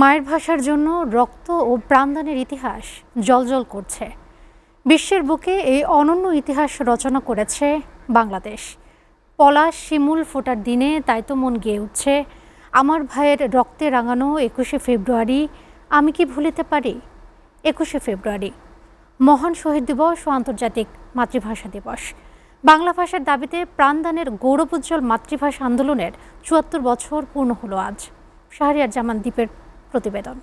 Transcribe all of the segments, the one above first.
মায়ের ভাষার জন্য রক্ত ও প্রাণদানের ইতিহাস জ্বলজ্বল করছে। বিশ্বের বুকে এই অনন্য ইতিহাস রচনা করেছে বাংলাদেশ। পলাশ শিমুল ফোটার দিনে তাই তো মন গেয়ে উঠছে, আমার ভাইয়ের রক্তে রাঙানো ২১শে ফেব্রুয়ারি আমি কি ভুলিতে পারি। ২১শে ফেব্রুয়ারি মহান শহীদ দিবস ও আন্তর্জাতিক মাতৃভাষা দিবস। বাংলা ভাষার দাবিতে প্রাণদানের গৌরবোজ্জ্বল মাতৃভাষা আন্দোলনের ৭৪ বছর পূর্ণ হলো আজ। শাহরিয়ার জামান দ্বীপের প্রতিবেদন।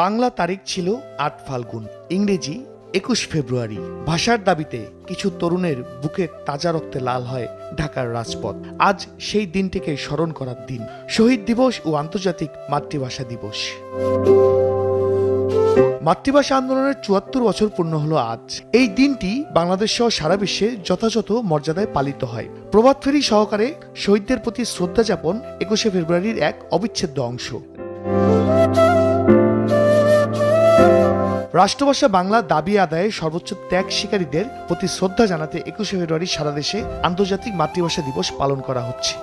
বাংলা তারিখ ছিল ৮ ফাল্গুন, ইংরেজি ২১ ফেব্রুয়ারি। ভাষার দাবিতে কিছু তরুণের বুকে তাজা রক্তে লাল হয় ঢাকার রাজপথ। আজ সেই দিনটিকে স্মরণ করার দিন, শহীদ দিবস ও আন্তর্জাতিক মাতৃভাষা দিবস। মাতৃভাষা আন্দোলনের ৭৪ বছর পূর্ণ হলো আজ। এই দিনটি বাংলাদেশ সহ সারা বিশ্বে যথাযথ মর্যাদায় পালিত হয়। প্রভাত ফেরি সহকারে শহীদদের প্রতি শ্রদ্ধা যাপন ২১শে ফেব্রুয়ারির এক অবিচ্ছেদ্য অংশ। রাষ্ট্রভাষা বাংলা দাবি আদায়ে সর্বোচ্চ ত্যাগ শিকারীদের প্রতি শ্রদ্ধা জানাতে ২১শে ফেব্রুয়ারি সারা দেশে আন্তর্জাতিক মাতৃভাষা দিবস পালন করা হচ্ছে।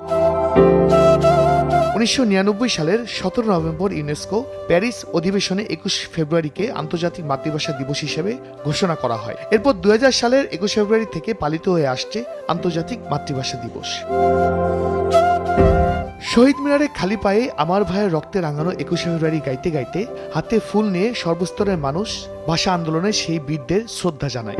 ১৯৯৯ সালের ১৭ নভেম্বর ইউনেস্কো প্যারিস অধিবেশনে ২১ ফেব্রুয়ারিকে আন্তর্জাতিক মাতৃভাষা দিবস হিসেবে ঘোষণা করা হয়। এরপর ২০০০ সালের ২১ ফেব্রুয়ারি থেকে পালিত হয়ে আসছে আন্তর্জাতিক মাতৃভাষা দিবস। শহীদ মিনারে খালি পায়ে আমার ভাইয়ের রক্তে রাঙানো ২১শে ফেব্রুয়ারি গাইতে গাইতে হাতে ফুল নিয়ে সর্বস্তরের মানুষ ভাষা আন্দোলনে সেই বীরদের শ্রদ্ধা জানায়।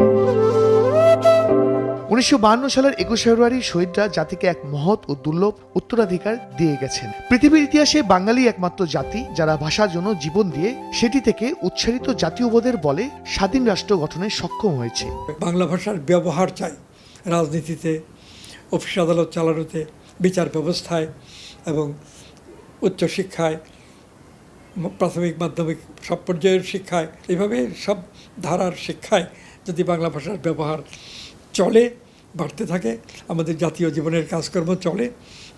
১৯৫২ সালের ২১ ফেব্রুয়ারি শহীদরা জাতিকে এক মহৎ ও দুর্লভ উত্তরাধিকার দিয়ে গেছেন। পৃথিবীর ইতিহাসে বাঙালি একমাত্র জাতি যারা ভাষার জন্য জীবন দিয়ে সেটি থেকে উচ্চারিত জাতীয়বোধের বলে স্বাধীন রাষ্ট্র গঠনে সক্ষম হয়েছে। বাংলা ভাষার ব্যবহার চাই রাজনীতিতে, অফিস আদালত চালানোতে, বিচার ব্যবস্থায় এবং উচ্চশিক্ষায়, প্রাথমিক মাধ্যমিক সব পর্যায়ের শিক্ষায়, এইভাবে সব ধারার শিক্ষায় যদি বাংলা ভাষার ব্যবহার চলে, বাড়তে থাকে, আমাদের জাতীয় জীবনের কাজকর্ম চলে,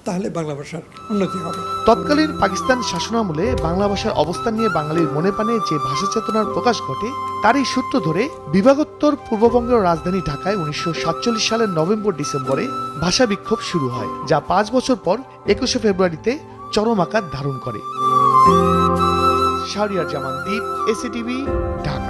তাহলে বাংলা ভাষার উন্নতি হবে। তৎকালীন পাকিস্তান শাসনামলে বাংলা ভাষার অবস্থান নিয়ে বাঙালির মনে প্রাণে যে ভাষা চেতনার প্রকাশ ঘটে তারই সূত্র ধরে বিভাগোত্তর পূর্ববঙ্গের রাজধানী ঢাকায় ১৯৪৭ সালের নভেম্বর ডিসেম্বরে ভাষা বিক্ষোভ শুরু হয়, যা ৫ বছর পর ২১শে ফেব্রুয়ারিতে চরম আকার ধারণ করে। শাহরিয়ার জামান দ্বীপ, এসিটিভি, ঢাকা।